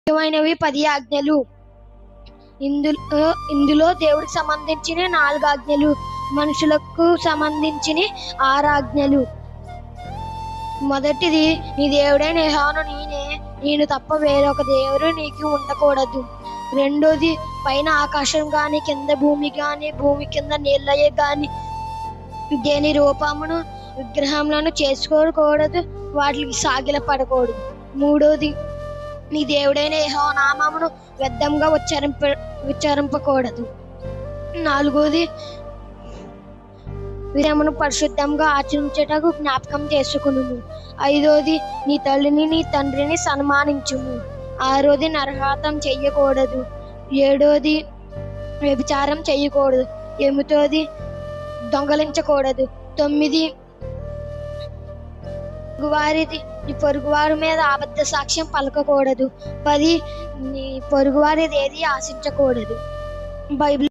ముఖ్యమైనవి 10 ఆజ్ఞలు. ఇందులో దేవుడికి సంబంధించిన 4 ఆజ్ఞలు, మనుషులకు సంబంధించిన 6 ఆజ్ఞలు. మొదటిది, నీ దేవుడైన యెహోవాను నేను తప్ప వేరొక దేవుడు నీకు ఉండకూడదు. రెండోది, పైన ఆకాశం గాని కింద భూమి గాని భూమి కింద నీళ్ళయే గాని దేని రూపమును విగ్రహములను చేసుకోకూడదు, వాటికి సాగిలపడకూడదు. మూడోది, నీ దేవుడైన యెహోవా నామమును వ్యర్థంగా ఉచ్చరింపకూడదు. నాలుగోది, విధమును పరిశుద్ధంగా ఆచరించుటకు జ్ఞాపకం చేసుకును. ఐదోది, నీ తల్లిని నీ తండ్రిని సన్మానించుము. ఆరోది, నరహత్యం చెయ్యకూడదు. ఏడోది, వ్యభిచారం చెయ్యకూడదు. ఎనిమిదోది, దొంగలించకూడదు. 9, నీ పొరుగువారి మీద అబద్ధ సాక్ష్యం పలకకూడదు. 10, నీ పొరుగువారిది ఏది ఆశించకూడదు. బైబిల్